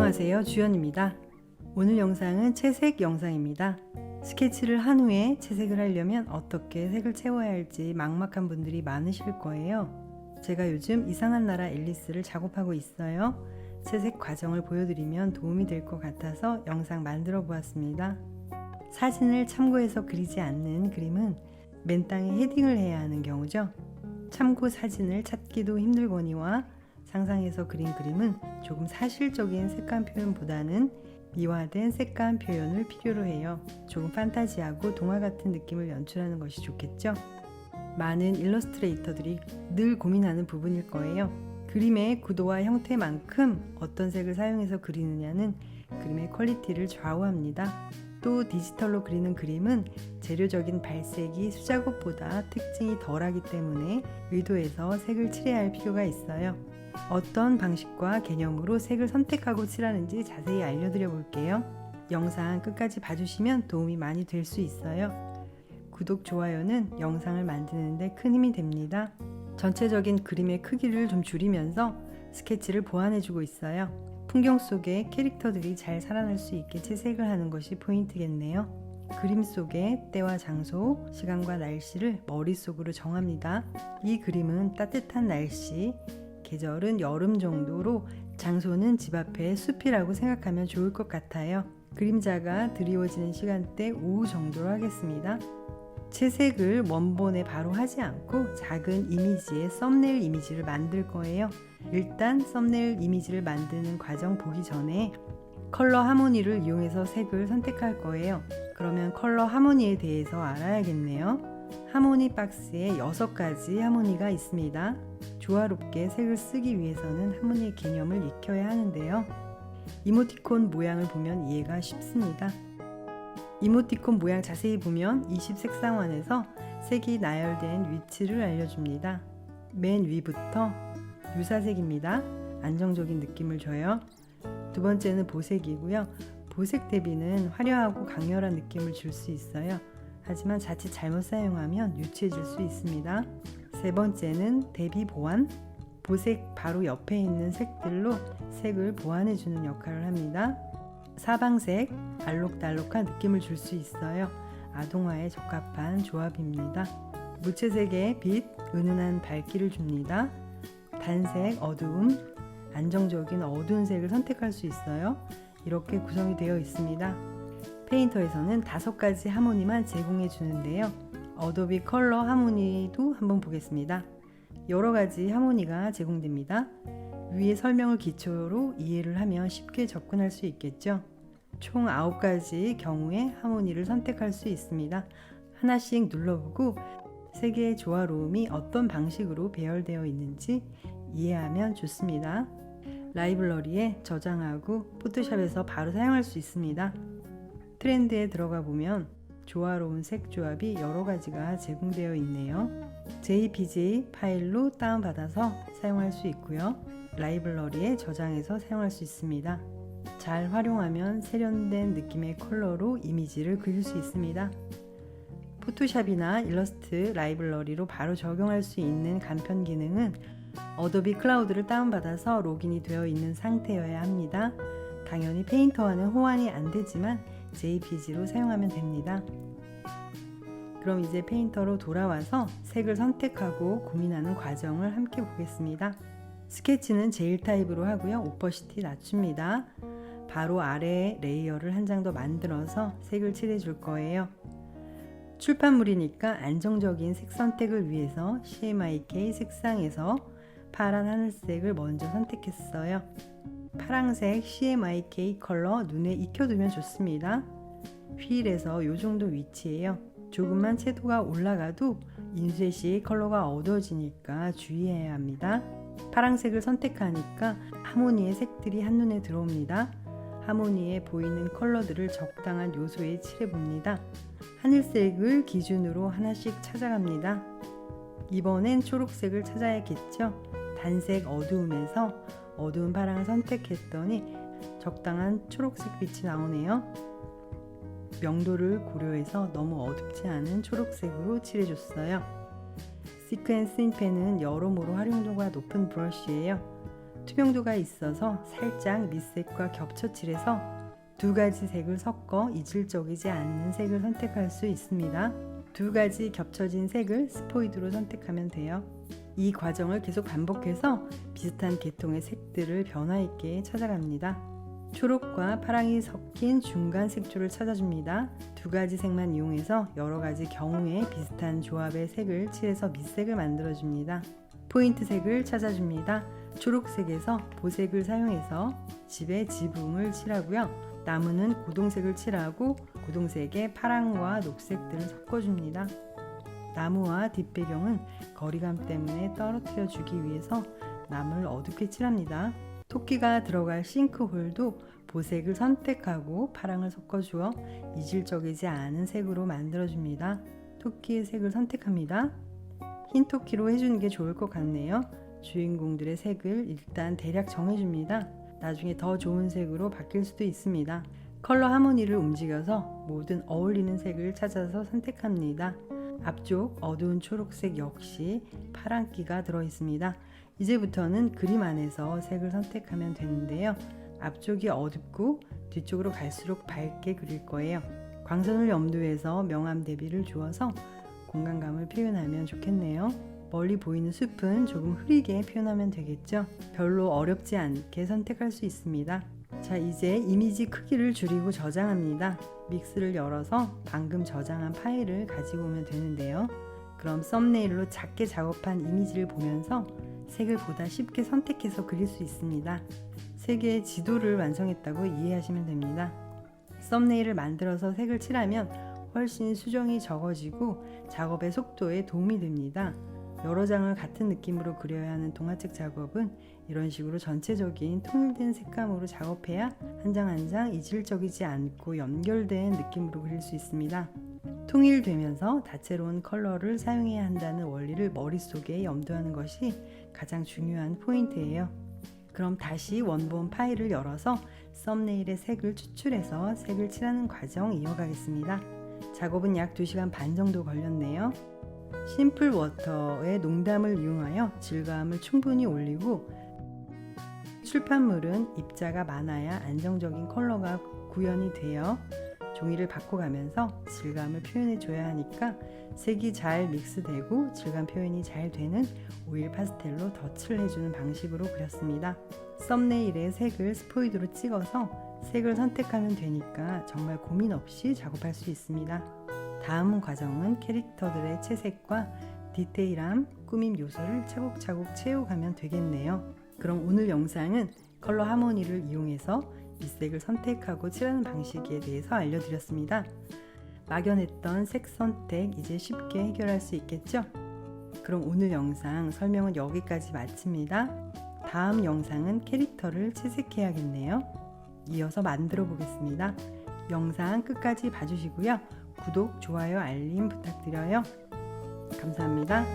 안녕하세요, 주연입니다. 오늘 영상은 채색 영상입니다. 스케치를 한 후에 채색을 하려면 어떻게 색을 채워야 할지 막막한 분들이 많으실 거예요. 제가 요즘 이상한 나라 앨리스를 작업하고 있어요. 채색 과정을 보여드리면 도움이 될 것 같아서 영상 만들어 보았습니다. 사진을 참고해서 그리지 않는 그림은 맨 땅에 헤딩을 해야 하는 경우죠. 참고 사진을 찾기도 힘들거니와 상상해서 그린 그림은 조금 사실적인 색감 표현보다는 미화된 색감 표현을 필요로 해요. 조금 판타지하고 동화 같은 느낌을 연출하는 것이 좋겠죠? 많은 일러스트레이터들이 늘 고민하는 부분일 거예요. 그림의 구도와 형태만큼 어떤 색을 사용해서 그리느냐는 그림의 퀄리티를 좌우합니다. 또 디지털로 그리는 그림은 재료적인 발색이 수작업보다 특징이 덜하기 때문에 의도해서 색을 칠해야 할 필요가 있어요. 어떤 방식과 개념으로 색을 선택하고 칠하는지 자세히 알려드려 볼게요. 영상 끝까지 봐주시면 도움이 많이 될 수 있어요. 구독, 좋아요는 영상을 만드는데 큰 힘이 됩니다. 전체적인 그림의 크기를 좀 줄이면서 스케치를 보완해주고 있어요. 풍경 속에 캐릭터들이 잘 살아날 수 있게 채색을 하는 것이 포인트겠네요. 그림 속의 때와 장소, 시간과 날씨를 머릿속으로 정합니다. 이 그림은 따뜻한 날씨, 계절은 여름 정도로 장소는 집 앞의 숲이라고 생각하면 좋을 것 같아요. 그림자가 드리워지는 시간대 오후 정도로 하겠습니다. 채색을 원본에 바로 하지 않고 작은 이미지의 썸네일 이미지를 만들 거예요. 일단 썸네일 이미지를 만드는 과정 보기 전에 컬러 하모니를 이용해서 색을 선택할 거예요. 그러면 컬러 하모니에 대해서 알아야겠네요. 하모니 박스에 6가지 하모니가 있습니다. 조화롭게 색을 쓰기 위해서는 하모니의 개념을 익혀야 하는데요. 이모티콘 모양을 보면 이해가 쉽습니다. 이모티콘 모양 자세히 보면 20색상원에서 색이 나열된 위치를 알려줍니다. 맨 위부터 유사색입니다. 안정적인 느낌을 줘요. 두 번째는 보색이고요. 보색 대비는 화려하고 강렬한 느낌을 줄 수 있어요. 하지만 자칫 잘못 사용하면 유치해질 수 있습니다. 세 번째는 대비 보완. 보색 바로 옆에 있는 색들로 색을 보완해주는 역할을 합니다. 사방색, 알록달록한 느낌을 줄 수 있어요. 아동화에 적합한 조합입니다. 무채색의 빛, 은은한 밝기를 줍니다. 단색, 어두움, 안정적인 어두운 색을 선택할 수 있어요. 이렇게 구성이 되어 있습니다. 페인터에서는 5가지 하모니만 제공해 주는데요. 어도비 컬러 하모니도 한번 보겠습니다. 여러 가지 하모니가 제공됩니다. 위의 설명을 기초로 이해를 하면 쉽게 접근할 수 있겠죠. 총 9가지 경우의 하모니를 선택할 수 있습니다. 하나씩 눌러보고 색의 조화로움이 어떤 방식으로 배열되어 있는지 이해하면 좋습니다. 라이브러리에 저장하고 포토샵에서 바로 사용할 수 있습니다. 트렌드에 들어가 보면 조화로운 색 조합이 여러 가지가 제공되어 있네요. JPG 파일로 다운받아서 사용할 수 있고요. 라이브러리에 저장해서 사용할 수 있습니다. 잘 활용하면 세련된 느낌의 컬러로 이미지를 그릴 수 있습니다. 포토샵이나 일러스트 라이브러리로 바로 적용할 수 있는 간편 기능은 어도비 클라우드를 다운받아서 로그인이 되어 있는 상태여야 합니다. 당연히 페인터와는 호환이 안 되지만 JPG로 사용하면 됩니다. 그럼 이제 페인터로 돌아와서 색을 선택하고 고민하는 과정을 함께 보겠습니다. 스케치는 제일 타입으로 하고요. 오퍼시티 낮춥니다. 바로 아래에 레이어를 한 장 더 만들어서 색을 칠해 줄 거예요. 출판물이니까 안정적인 색 선택을 위해서 CMYK 색상에서 파란 하늘색을 먼저 선택했어요. 파란색 CMYK 컬러 눈에 익혀두면 좋습니다. 휠에서 이 정도 위치예요. 조금만 채도가 올라가도 인쇄 시 컬러가 어두워지니까 주의해야 합니다. 파란색을 선택하니까 하모니의 색들이 한눈에 들어옵니다. 하모니에 보이는 컬러들을 적당한 요소에 칠해봅니다. 하늘색을 기준으로 하나씩 찾아갑니다. 이번엔 초록색을 찾아야겠죠. 단색 어두움에서 어두운 파랑을 선택했더니 적당한 초록색 빛이 나오네요. 명도를 고려해서 너무 어둡지 않은 초록색으로 칠해줬어요. 시크앤스 펜은 여러모로 활용도가 높은 브러쉬예요. 투명도가 있어서 살짝 밑색과 겹쳐 칠해서 두 가지 색을 섞어 이질적이지 않는 색을 선택할 수 있습니다. 두 가지 겹쳐진 색을 스포이드로 선택하면 돼요. 이 과정을 계속 반복해서 비슷한 계통의 색들을 변화 있게 찾아갑니다. 초록과 파랑이 섞인 중간 색조를 찾아줍니다. 두 가지 색만 이용해서 여러 가지 경우에 비슷한 조합의 색을 칠해서 밑색을 만들어줍니다. 포인트 색을 찾아줍니다. 초록색에서 보색을 사용해서 집에 지붕을 칠하고요. 나무는 고동색을 칠하고 고동색에 파랑과 녹색들을 섞어줍니다. 나무와 뒷배경은 거리감 때문에 떨어뜨려 주기 위해서 나무를 어둡게 칠합니다. 토끼가 들어갈 싱크홀도 보색을 선택하고 파랑을 섞어주어 이질적이지 않은 색으로 만들어줍니다. 토끼의 색을 선택합니다. 흰 토끼로 해주는 게 좋을 것 같네요. 주인공들의 색을 일단 대략 정해줍니다. 나중에 더 좋은 색으로 바뀔 수도 있습니다. 컬러 하모니를 움직여서 모든 어울리는 색을 찾아서 선택합니다. 앞쪽 어두운 초록색 역시 파랑기가 들어있습니다. 이제부터는 그림 안에서 색을 선택하면 되는데요. 앞쪽이 어둡고 뒤쪽으로 갈수록 밝게 그릴 거예요. 광선을 염두에서 명암 대비를 주어서 공간감을 표현하면 좋겠네요. 멀리 보이는 숲은 조금 흐리게 표현하면 되겠죠. 별로 어렵지 않게 선택할 수 있습니다. 자, 이제 이미지 크기를 줄이고 저장합니다. 믹스를 열어서 방금 저장한 파일을 가지고 오면 되는데요. 그럼 썸네일로 작게 작업한 이미지를 보면서 색을 보다 쉽게 선택해서 그릴 수 있습니다. 세 개의 지도를 완성했다고 이해하시면 됩니다. 썸네일을 만들어서 색을 칠하면 훨씬 수정이 적어지고 작업의 속도에 도움이 됩니다. 여러 장을 같은 느낌으로 그려야 하는 동화책 작업은 이런 식으로 전체적인 통일된 색감으로 작업해야 한 장 한 장 이질적이지 않고 연결된 느낌으로 그릴 수 있습니다. 통일되면서 다채로운 컬러를 사용해야 한다는 원리를 머릿속에 염두하는 것이 가장 중요한 포인트예요. 그럼 다시 원본 파일을 열어서 썸네일의 색을 추출해서 색을 칠하는 과정 이어가겠습니다. 작업은 약 2시간 반 정도 걸렸네요. 심플 워터의 농담을 이용하여 질감을 충분히 올리고 출판물은 입자가 많아야 안정적인 컬러가 구현이 되어 종이를 바꿔가면서 질감을 표현해 줘야 하니까 색이 잘 믹스되고 질감 표현이 잘 되는 오일 파스텔로 덧을 해주는 방식으로 그렸습니다. 썸네일에 색을 스포이드로 찍어서 색을 선택하면 되니까 정말 고민 없이 작업할 수 있습니다. 다음 과정은 캐릭터들의 채색과 디테일함, 꾸밈 요소를 차곡차곡 채워가면 되겠네요. 그럼 오늘 영상은 컬러 하모니를 이용해서 밑색을 선택하고 칠하는 방식에 대해서 알려드렸습니다. 막연했던 색 선택 이제 쉽게 해결할 수 있겠죠? 그럼 오늘 영상 설명은 여기까지 마칩니다. 다음 영상은 캐릭터를 채색해야겠네요. 이어서 만들어 보겠습니다. 영상 끝까지 봐주시고요. 구독, 좋아요, 알림 부탁드려요. 감사합니다.